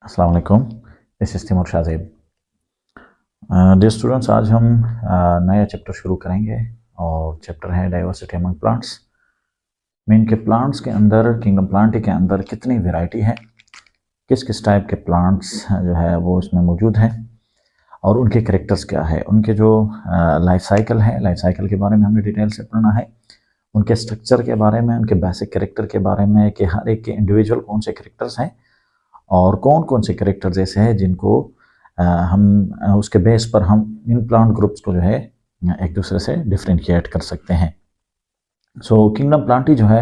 अस्सलाम वालेकुम, this is Taimur Shahzeb. Dear students, आज हम नया चैप्टर शुरू करेंगे और चैप्टर है डाइवर्सिटी अमंग प्लांट्स। मीन के प्लांट्स के अंदर, किंगडम प्लांटी के अंदर कितनी वैरायटी है, किस किस टाइप के प्लांट्स जो है वो इसमें मौजूद हैं और उनके कैरेक्टर्स क्या है, उनके जो लाइफ साइकिल है, लाइफ साइकिल के बारे में हमें डिटेल से पढ़ना है, उनके स्ट्रक्चर के बारे में, उनके बेसिक कैरेक्टर के बारे में कि हर एक के इंडिविजुअल कौन से कैरेक्टर्स हैं और कौन कौन से कैरेक्टर्स ऐसे हैं जिनको हम उसके बेस पर हम इन प्लांट ग्रुप्स को जो है एक दूसरे से डिफ्रेंशिएट कर सकते हैं। सो किंगडम प्लांटी जो है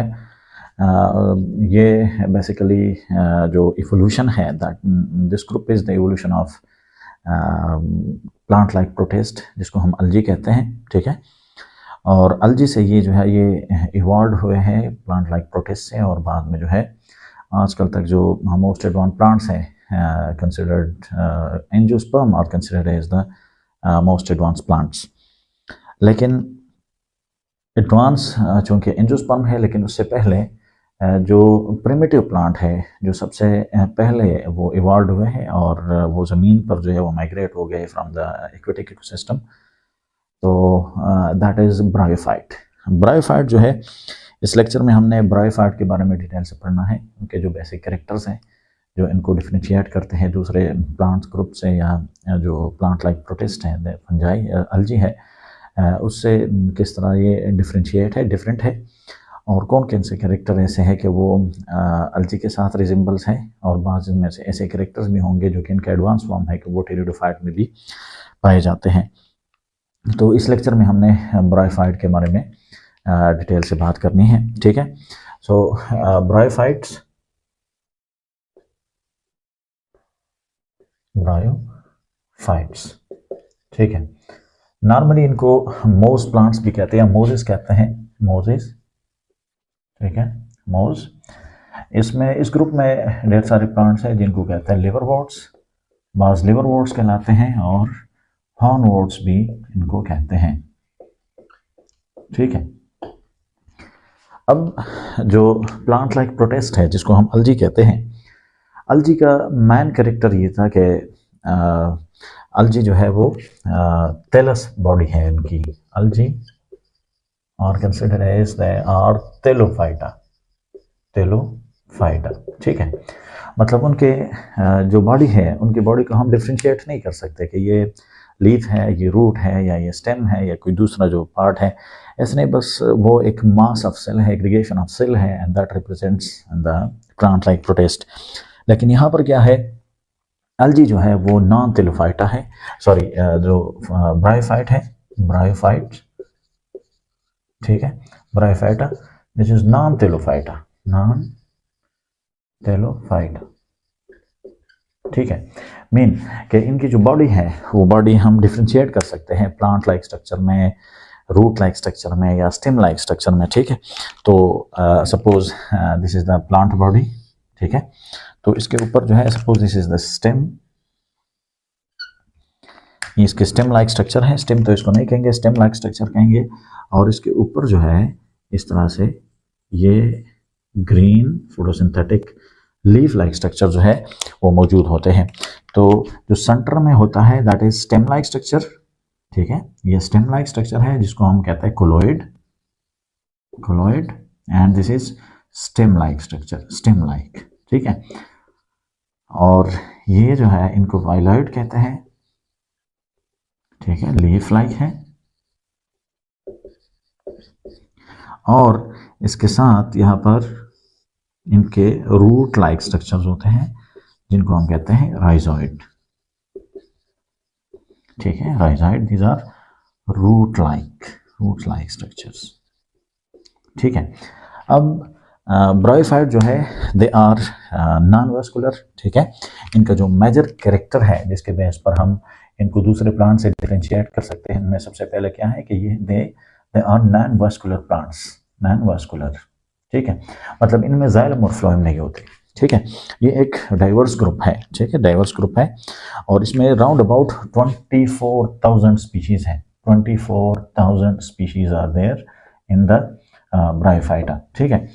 ये बेसिकली जो इवोल्यूशन है, that this group is the evolution of plant like protist, जिसको हम अलजी कहते हैं। ठीक है, और अलजी से ये जो है ये इवॉल्व हुए हैं प्लांट लाइक प्रोटिस्ट से, और बाद में जो है आजकल तक जो मोस्ट एडवांस प्लांट्स हैं कंसिडर्ड एंजियोस्पर्म और considered as the most advance plants. लेकिन एडवांस चूँकि एंजियोस्पर्म है, लेकिन उससे पहले जो प्रिमिटिव प्लांट है, जो सबसे पहले वो इवॉल्व हुए हैं और वो ज़मीन पर जो है वो माइग्रेट हो गए फ्रॉम द एक्वेटिक इकोसिस्टम, तो दैट इज़ ब्रायोफाइट। ब्रायोफाइट जो है, इस लेक्चर में हमने ब्रायोफाइट के बारे में डिटेल से पढ़ना है, उनके जो बेसिक कैरेक्टर्स हैं जो इनको डिफ्रेंशिएट करते हैं दूसरे प्लांट ग्रुप से, या जो प्लांट लाइक प्रोटिस्ट हैं, फंजाई अलजी है, उससे किस तरह ये डिफ्रेंशिएट है, डिफरेंट है, और कौन कौन से कैरेक्टर ऐसे हैं कि वो अलजी के साथ रिजेंबल्स हैं, और बाज़ में से ऐसे कैरेक्टर्स भी होंगे जो कि इनका एडवांस फॉर्म है कि वो टेरिडोफाइट में भी पाए जाते हैं। तो इस लेक्चर में हमने ब्रायोफाइट के बारे में डिटेल से बात करनी है। ठीक है, सो ब्रायोफाइट्स ठीक है, नॉर्मली इनको मोज प्लांट्स भी कहते हैं, मोजेस कहते हैं, मोजेस। ठीक है, मोज। इसमें इस ग्रुप में ढेर सारे प्लांट्स हैं जिनको कहते हैं लिवरवॉर्ट्स, बाज लिवरवॉर्ट्स कहलाते हैं, और हॉर्नवॉर्ट्स भी इनको कहते हैं। ठीक है, अब जो प्लांट लाइक प्रोटिस्ट है जिसको हम अलजी कहते हैं, अलजी का मेन कैरेक्टर ये था कि अलजी जो है वो तेलस बॉडी है इनकी, अलजी और कंसिडर एज दे आर तेलोफाइटा, तेलोफाइटा। ठीक है, मतलब उनके जो बॉडी है, उनकी बॉडी को हम डिफ्रेंशिएट नहीं कर सकते कि ये लीफ है, ये रूट है, या ये स्टेम है, या कोई दूसरा जो पार्ट है, ऐसे नहीं, बस वो एक मास ऑफ सेल है, एग्रीगेशन ऑफ सेल है, and that represents the plant like protist. लेकिन यहाँ पर क्या है, अलजी जो है वो नॉन तेलोफाइटा है, सॉरी जो ब्रायोफाइट है, ब्रायोफाइट। ठीक है, bryophyta, this is non thallophyta, non thallophyta. ठीक है, मीन कि इनकी जो बॉडी है वो बॉडी हम डिफ्रेंशिएट कर सकते हैं प्लांट लाइक स्ट्रक्चर में, रूट लाइक स्ट्रक्चर में, या स्टेम लाइक स्ट्रक्चर में। ठीक है, तो suppose this is the plant body. ठीक है, तो इसके ऊपर जो है, suppose this is the stem, इसके स्टेम लाइक स्ट्रक्चर है, स्टेम तो इसको नहीं कहेंगे, स्टेम लाइक स्ट्रक्चर कहेंगे, और इसके ऊपर जो है इस तरह से ये green photosynthetic leaf like structure जो है वो मौजूद होते हैं। तो जो सेंटर में होता है that is stem like structure. ठीक है, ये स्टेम लाइक स्ट्रक्चर है जिसको हम कहते हैं colloid, colloid, and this is stem like structure, stem like. ठीक है, और ये जो है इनको वाइलॉइड कहते हैं। ठीक है, लीफ लाइक है, और इसके साथ यहाँ पर इनके रूट लाइक स्ट्रक्चर्स होते हैं जिनको हम कहते हैं राइजॉइड। ठीक है, rhizoid, these are root like structures. ठीक है, अब ब्रायोफाइट जो है दे आर नॉन वास्कुलर। ठीक है, इनका जो मेजर कैरेक्टर है जिसके बेस पर हम इनको दूसरे प्लांट से डिफरेंशिएट कर सकते हैं, इनमें सबसे पहले क्या है कि ये they are non vascular plants, non vascular. ठीक है, मतलब इनमें जाइलम और फ्लोएम नहीं होते। ठीक है, ये एक डाइवर्स ग्रुप है। ठीक है, डाइवर्स ग्रुप है, और इसमें राउंड अबाउट 24,000 स्पीशीज हैं, 24,000 species are there in the bryophyta. ठीक है,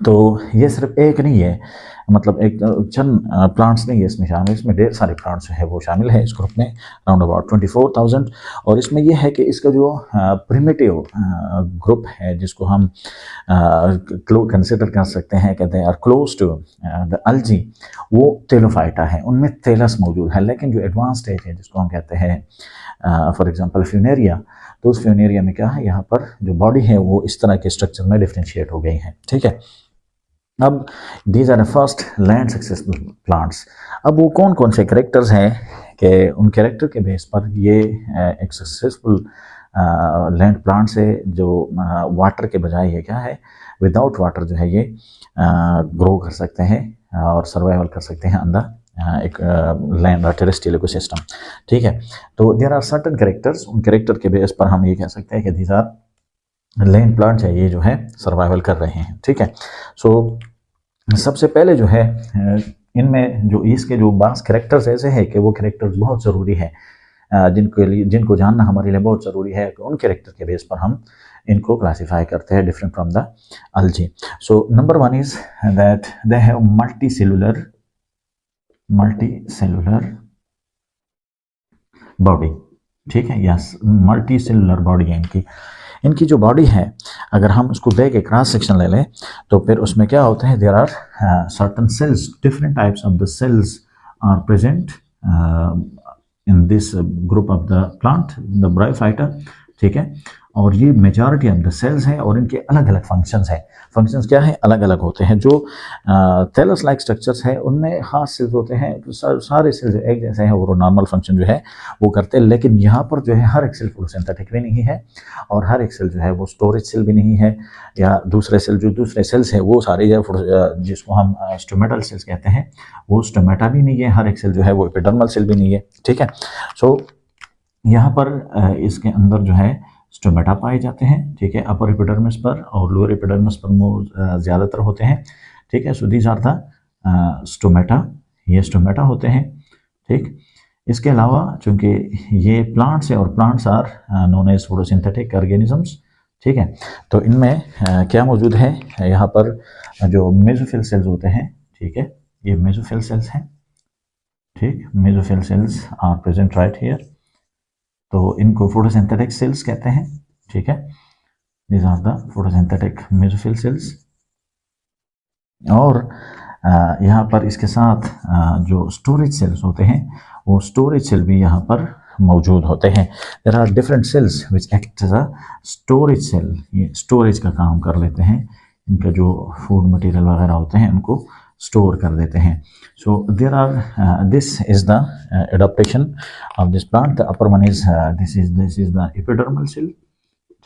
तो ये सिर्फ एक नहीं है, मतलब एक चंद प्लांट्स नहीं है इसमें शामिल, इसमें ढेर सारे प्लांट्स जो है वो शामिल है इस ग्रुप में, अराउंड अबाउट 24,000। और इसमें ये है कि इसका जो प्रिमिटिव ग्रुप है जिसको हम कंसिडर कर सकते हैं, कहते हैं आर क्लोज टू द अल्जी, वो टेलोफाइटा है, उनमें तेलस मौजूद है। लेकिन जो एडवांस स्टेज है जिसको हम कहते हैं फॉर एग्जांपल फ्यूनेरिया, तो उस फ्यूनेरिया में क्या है, यहाँ पर जो बॉडी है वो इस तरह के स्ट्रक्चर में डिफ्रेंशिएट हो गई है, ठीक है। अब these are first land successful plants. अब वो कौन कौन से करेक्टर्स हैं कि उन कैरेक्टर के बेस पर ये एक सक्सेसफुल लैंड प्लांट्स है जो वाटर के बजाय ये क्या है, विदाउट वाटर जो है ये ग्रो कर सकते हैं और सर्वाइवल कर सकते हैं अंदर एक लैंड और टेरेस्ट्रियल इकोसिस्टम, ठीक है। तो देयर आर सर्टेन कैरेक्टर्स, उन कैरेक्टर के बेस पर हम ये कह सकते हैं कि दीज आर लैंड प्लांट्स है, ये जो है सर्वाइवल कर रहे हैं, ठीक है। सो सबसे पहले जो है इनमें जो इसके जो बास कैरेक्टर्स ऐसे हैं कि वो कैरेक्टर्स बहुत ज़रूरी है, जिनको जानना हमारे लिए बहुत ज़रूरी है, कि उन कैरेक्टर के बेस पर हम इनको क्लासिफाई करते हैं different from the algae. So number one is that they have multi cellular body, ठीक है, यस, मल्टी सेलुलर बॉडी है इनकी जो बॉडी है, अगर हम उसको दे के क्रॉस सेक्शन ले लें तो फिर उसमें क्या होते हैं, there are certain cells, different types of the cells are present in this group of the plant, the bryophyta, ठीक है। और ये मेजॉरिटी ऑफ द सेल्स हैं और इनके अलग अलग फंक्शंस हैं। फंक्शंस क्या है, अलग अलग होते हैं। जो थैलस लाइक स्ट्रक्चर्स है उनमें खास सेल्स होते हैं, तो सारे सेल्स एक जैसे हैं और नॉर्मल फंक्शन जो है वो करते हैं। लेकिन यहाँ पर जो है हर एक सेल फोटोसिंथेटिक भी नहीं है और हर एक सेल जो है वो स्टोरेज सेल भी नहीं है, या दूसरे सेल जो दूसरे सेल्स हैं वो सारे जिसको हम स्टोमेटल सेल्स कहते हैं वो स्टोमेटा भी नहीं है, हर एक सेल जो है वो एपिडर्मल सेल भी नहीं है, ठीक है। सो यहाँ पर इसके अंदर जो है स्टोमेटा पाए जाते हैं, ठीक है, अपर एपिडर्मिस पर और लोअर एपिडर्मिस पर ज़्यादातर होते हैं, ठीक है। So these are the stomata, ये स्टोमेटा होते हैं, ठीक। इसके अलावा चूँकि ये प्लांट्स है और plants are known as photosynthetic organisms, ठीक है, तो इनमें क्या मौजूद है, यहाँ पर जो मेसोफिल सेल्स होते हैं, ठीक है, ये मेसोफिल सेल्स हैं, ठीक, mesophyll cells are present right here, तो इनको फोटोसिंथेटिक सेल्स कहते हैं, ठीक है। This are the photosynthetic mesophyll cells. और यहाँ पर इसके साथ जो स्टोरेज सेल्स होते हैं वो स्टोरेज सेल भी यहाँ पर मौजूद होते हैं। There are different cells which act as a storage cell, ये स्टोरेज का काम कर लेते हैं, इनका जो फूड मटेरियल वगैरह होते हैं उनको स्टोर कर देते हैं। So there are this is the adaptation of this plant. The upper one is this is the epidermal cell,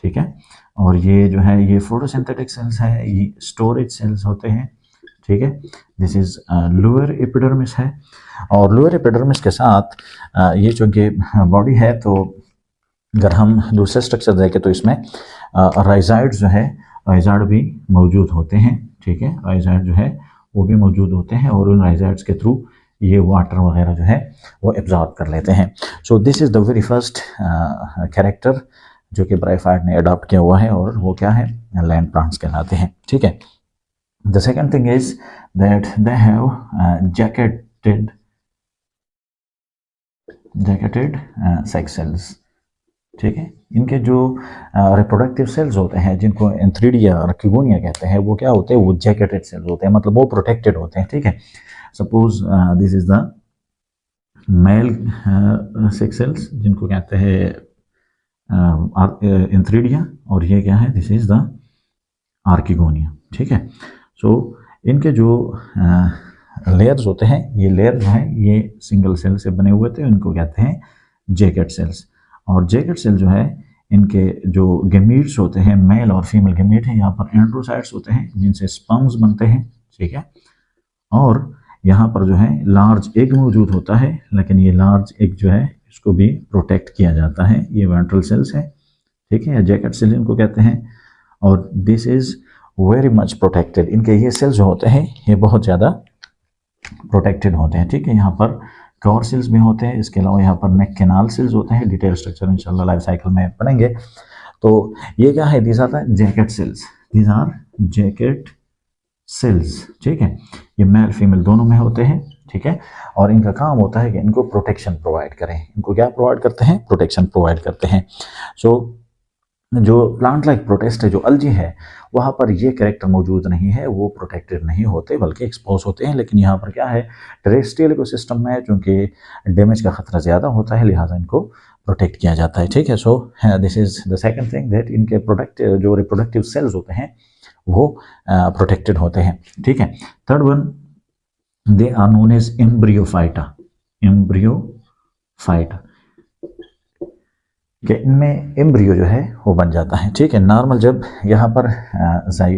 ठीक है, और ये जो है ये फोटोसिंथेटिक सेल्स है, ये स्टोरेज सेल्स होते हैं, ठीक है। दिस इज लोअर एपिडर्मिस है, और लोअर एपिडर्मिस के साथ ये चूँकि बॉडी है, तो अगर हम दूसरे स्ट्रक्चर देखें तो इसमें राइजाइड जो है, राइजाइड भी मौजूद होते हैं, ठीक है, राइजाइड जो है वो भी मौजूद होते हैं और उन राइजाइड्स के थ्रू ये वाटर वगैरह जो है वो एब्जॉर्ब कर लेते हैं। So this is the very first character जो कि ब्रायोफाइट ने अडॉप्ट किया हुआ है, और वो क्या है, लैंड प्लांट्स कहलाते हैं, ठीक है। The second thing is that they have jacketed sex cells, ठीक है। इनके जो रिप्रोडक्टिव सेल्स होते हैं जिनको एंथ्रीडिया और किगोनिया कहते हैं, वो क्या होते हैं, वो जैकेटेड सेल्स होते हैं, मतलब वो प्रोटेक्टेड होते हैं, ठीक है। Suppose this is the male sex cells जिनको कहते हैं एंथ्रीडिया, और ये क्या है, दिस इज द आर्किगोनिया, ठीक है। सो इनके जो लेयर्स होते हैं, ये लेयर जो है ये सिंगल सेल से बने हुए थे, इनको कहते हैं जैकेट सेल्स। और जैकेट सेल जो है इनके जो गेमीट्स होते हैं, मेल और फीमेल गेमीट हैं, यहाँ पर एंड्रोसाइट्स होते हैं जिनसे स्पर्म्स बनते हैं, ठीक है। और यहाँ पर जो है लार्ज एग मौजूद होता है, लेकिन ये लार्ज एग जो है इसको भी प्रोटेक्ट किया जाता है, ये वेंट्रल सेल्स है, ठीक है, जैकेट सेल इनको कहते हैं। और this is very much protected, इनके ये सेल्स जो होते हैं ये बहुत ज़्यादा प्रोटेक्टेड होते हैं, ठीक है। यहाँ पर कवर सेल्स भी होते हैं, इसके अलावा यहाँ पर नेक कैनाल सेल्स होते हैं, डिटेल स्ट्रक्चर इंशाल्लाह लाइफ साइकिल में पढ़ेंगे। तो ये क्या है, these are the jacket cells, these are jacket cells, ठीक है, ये मेल फीमेल दोनों में होते हैं, ठीक है, और इनका काम होता है कि इनको प्रोटेक्शन प्रोवाइड करें। इनको क्या प्रोवाइड करते हैं? प्रोटेक्शन प्रोवाइड करते हैं। सो जो प्लांट लाइक प्रोटिस्ट है, जो अल्जी है, वहाँ पर ये कैरेक्टर मौजूद नहीं है, वो प्रोटेक्टेड नहीं होते बल्कि एक्सपोज होते हैं। लेकिन यहाँ पर क्या है, टेरेस्ट्रियल इकोसिस्टम में चूँकि डैमेज का खतरा ज़्यादा होता है, लिहाजा इनको प्रोटेक्ट किया जाता है, ठीक है। So this is the second thing that इनके जो रिप्रोडक्टिव सेल्स होते हैं वो प्रोटेक्टेड होते हैं, ठीक है। Third one, they are known as embryophyta. Embryophyta कि इनमें एम्ब्रियो जो है वो बन जाता है, ठीक है। नॉर्मल जब यहाँ पर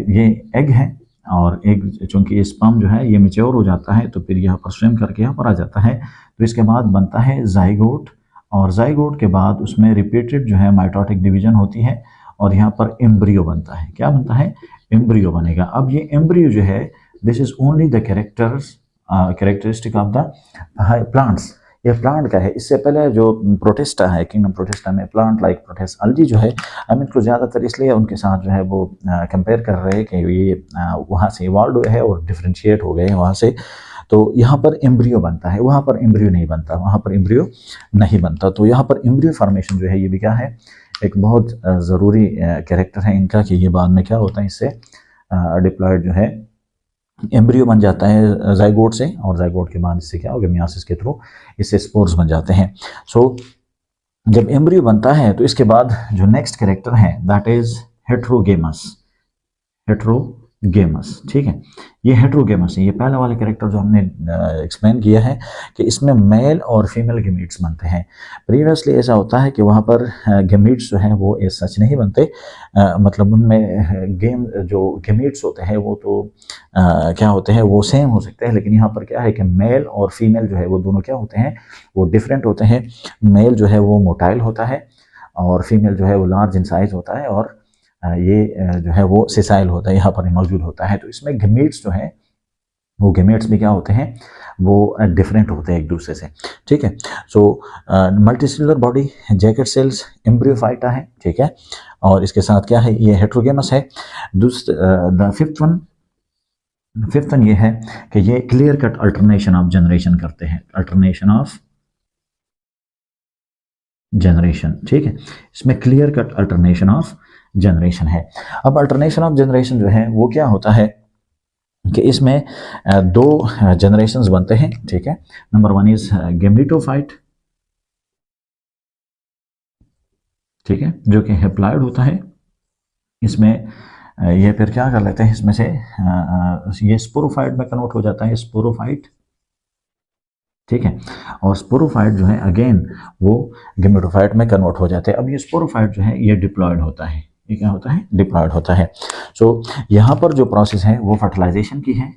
ये एग है और एग चूँकि स्पर्म जो है ये मैच्योर हो जाता है तो फिर यहाँ पर स्विम करके यहाँ पर आ जाता है, तो इसके बाद बनता है जाइगोट, और जाइगोट के बाद उसमें रिपीटेड जो है माइटोटिक डिवीजन होती है और यहाँ पर एम्ब्रियो बनता है। क्या बनता है? एम्ब्रियो बनेगा। अब ये एम्ब्रियो जो है, this is only the characteristic of the plants. ये प्लांट का है। इससे पहले जो प्रोटिस्टा है, किंगडम प्रोटिस्टा में प्लांट लाइक प्रोटिस्ट अल्जी जो है, हम इनको ज़्यादातर इसलिए उनके साथ जो है वो कंपेयर कर रहे हैं कि ये वहाँ से इवॉल्व हुए हैं और डिफ्रेंशिएट हो गए हैं वहाँ से। तो यहाँ पर एम्ब्रियो बनता है, वहाँ पर एम्ब्रियो नहीं बनता, वहाँ पर एम्ब्रियो नहीं बनता। तो यहाँ पर एम्ब्रियो फॉर्मेशन जो है ये भी क्या है, एक बहुत ज़रूरी कैरेक्टर है इनका, कि ये बाद में क्या होता है, इससे डिप्लॉयड जो है एम्ब्रियो बन जाता है जाइगोट से, और जाइगोट के बाद इससे क्या होगा, मियोसिस के थ्रू इससे स्पोर्स बन जाते हैं। सो जब एम्ब्रियो बनता है तो इसके बाद जो नेक्स्ट कैरेक्टर है दैट इज हेट्रोगेमस। हेट्रोगेमस, ठीक है, ये हेट्रोगेमस है। ये पहला वाला कैरेक्टर जो हमने एक्सप्लेन किया है कि इसमें मेल और फीमेल गेमीट्स बनते हैं। प्रीवियसली ऐसा होता है कि वहाँ पर गेमीट्स जो हैं वो एज सच नहीं बनते, मतलब उनमें जो गेमीट्स होते हैं वो तो क्या होते हैं, वो सेम हो सकते हैं, लेकिन यहाँ पर क्या है कि मेल और फीमेल जो है वो दोनों क्या होते हैं, वो डिफरेंट होते हैं। मेल जो है वो मोटाइल होता है और फीमेल जो है वो लार्ज इन साइज होता है, और ये जो है वो सिसाइल होता है, यहाँ पर मौजूद होता है। तो इसमें गेमेट्स जो है वो गेमेट्स भी क्या होते हैं, वो डिफरेंट होते हैं एक दूसरे से, ठीक है। सो multicellular body, jacket sales, Embryophyta है, ठीक है, और इसके साथ क्या है, ये हेट्रोगेमस है। दूसरा फिफ्थ वन ये है कि ये clear cut alternation of generation करते हैं, अल्टरनेशन ऑफ जनरेशन, ठीक है। इसमें clear cut alternation of generation है। अब अल्टरनेशन ऑफ जनरेशन जो है वो क्या होता है कि इसमें दो जनरेशन्स बनते हैं, ठीक है। नंबर वन इज गेमेटोफाइट, ठीक है, जो कि हैप्लॉइड होता है। इसमें ये फिर क्या कर लेते हैं, इसमें से ये स्पोरोफाइट में कन्वर्ट हो जाता है, स्पोरोफाइट, ठीक है, और स्पोरोफाइट जो है अगेन वो गेमेटोफाइट में कन्वर्ट हो जाते हैं। अब ये स्पोरोफाइट जो है ये डिप्लॉयड होता है, ये क्या होता है, डिप्लॉयड होता है। सो यहाँ पर जो प्रोसेस है वो फर्टिलाइजेशन की है,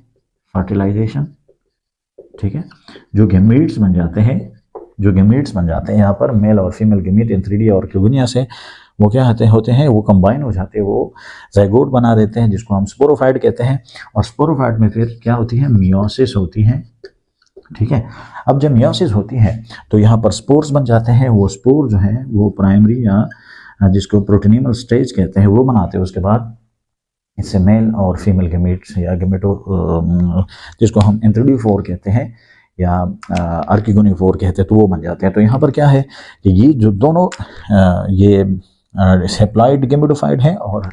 फर्टिलाइजेशन, ठीक है। जो गेमीट्स बन जाते हैं, यहाँ पर मेल और फीमेल गेमीट एंथ्रीडिया और क्यूगनिया से वो क्या होते हैं, वो कंबाइन हो जाते हैं, वो जाइगोट बना देते हैं, जिसको हम स्पोरोफाइट कहते हैं। और स्पोरोफाइट में फिर क्या होती है, मियोसिस होती है, ठीक है। अब जब मियोसिस होती है तो यहाँ पर स्पोर्स बन जाते हैं। वो स्पोर जो है वो प्राइमरी या जिसको प्रोटीनिमल स्टेज कहते हैं वो बनाते हैं। उसके बाद इससे मेल और फीमेल गेमेट्स या गेमेटो जिसको हम एंथ्रीडियोफोर कहते हैं या आर्किगोनियोफोर कहते हैं, तो वो बन जाते हैं। तो यहाँ पर क्या है कि ये जो दोनों ये हैप्लॉइड गेमेटोफाइट है और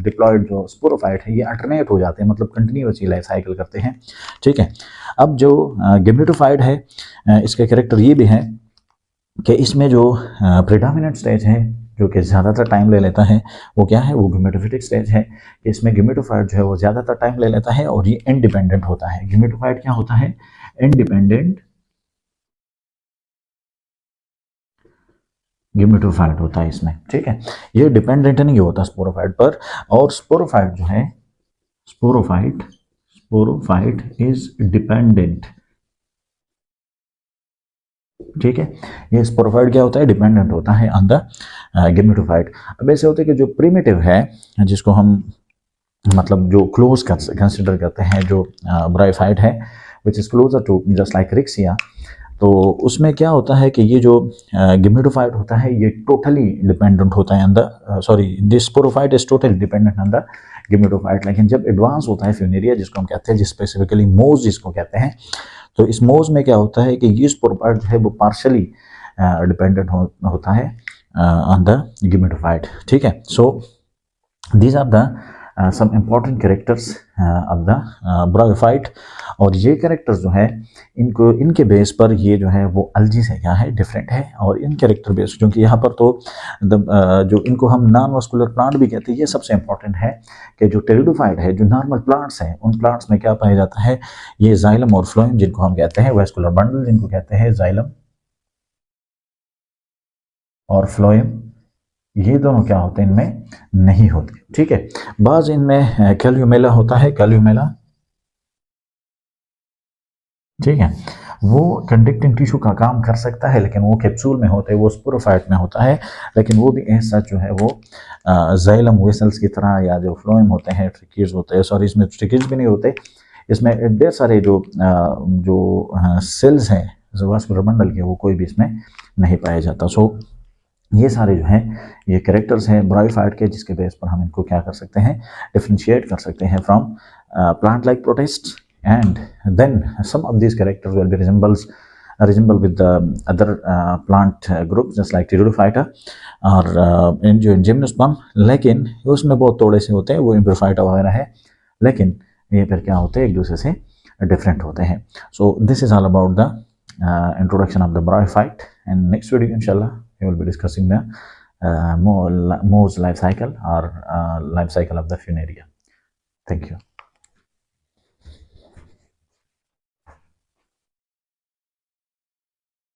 डिप्लॉइड जो स्पोरोफाइट है, ये अल्टरनेट हो जाते हैं, मतलब कंटिन्यूअसली लाइफ साइकिल करते हैं, ठीक है। अब जो गेमेटोफाइट है इसका कैरेक्टर ये भी है कि इसमें जो प्रेडोमिनेंट स्टेज है जो कि ज़्यादातर टाइम ले लेता है, वो क्या है, वो गेमेटोफिटिक स्टेज है। इसमें गेमेटोफाइट जो है वो ज़्यादातर टाइम ले लेता है और ये इंडिपेंडेंट होता है। गेमेटोफाइट क्या होता है, इंडिपेंडेंट गेमेटोफाइट होता है इसमें, ठीक है। ये डिपेंडेंट नहीं होता स्पोरोफाइट पर। और स्पोरोफाइट जो है, स्पोरोफाइट इज डिपेंडेंट, ठीक है। ये स्पोरोफाइट क्या होता है, डिपेंडेंट होता है ऑन द गेमेटोफाइट। अब ऐसे होते हैं कि जो प्रिमिटिव है, जिसको हम मतलब जो क्लोज कंसिडर करते हैं, जो ब्रायोफाइट है which is closer to just like Riccia, तो उसमें क्या होता है कि ये जो गिमिडोफाइट होता है ये टोटली डिपेंडेंट होता है on the sorry this sporophyte is totally dependent on the gametophyte. लेकिन जब एडवांस होता है फ्यूनेरिया जिसको हम कहते हैं, स्पेसिफिकली मोज जिसको कहते हैं, तो इस मोज में क्या होता है कि ये स्पोरोफाइट जो है वो पार्शली डिपेंडेंट होता है ऑन द गिमिडोफाइट। ठीक है, so these are the some important characters of the bryophyte. और ये कैरेक्टर्स जो है इनके बेस पर ये जो है वो अलजी से क्या है डिफरेंट है। और इन कैरेक्टर बेस क्योंकि यहाँ पर तो जो इनको हम नॉन वास्कुलर प्लांट भी कहते हैं, ये सबसे इम्पॉर्टेंट है कि जो टेरिडोफाइट है, जो नॉर्मल प्लांट्स हैं, उन प्लांट्स में क्या पाया जाता है, ये जाइलम और फ्लोएम जिनको हम कहते हैं, वैस्कुलर बंडल जिनको कहते हैं, जाइलम और फ्लोएम, ये दोनों क्या होते हैं इनमें नहीं होते। ठीक है, बाज इनमें कैल्यूमेला होता है, कैल्यूमेला, ठीक है, वो कंडक्टिंग टिश्यू का काम कर सकता है, लेकिन वो कैप्सूल में होते हैं, वो स्पोरोफाइट में होता है, लेकिन वो भी ऐसा जो है वो जाइलम वेसल्स की तरह, या जो फ्लोएम होते हैं, ट्रिकीज होते हैं, सॉरी इसमें ट्रिकीज भी नहीं होते, इसमें ढेर सारे जो सेल्स हैं वास्कुलर बंडल के, वो कोई भी इसमें नहीं पाया जाता। सो ये सारे जो हैं ये कैरेक्टर्स हैं ब्रायोफाइट के, जिसके बेस पर हम इनको क्या कर सकते हैं, डिफरेंशिएट कर सकते हैं from plant like protist. and then some of these characters will be resemble with the other plant groups just like Pteridophyta और जो Gymnosperm, लेकिन उसमें बहुत थोड़े से होते हैं, वो Embryophyta वगैरह है, लेकिन ये फिर क्या होते हैं, एक दूसरे से डिफरेंट होते हैं। So this is all about the introduction of the Bryophyte, and next video inshallah we will be discussing the Mohs life cycle or life cycle of the Funaria. Thank you.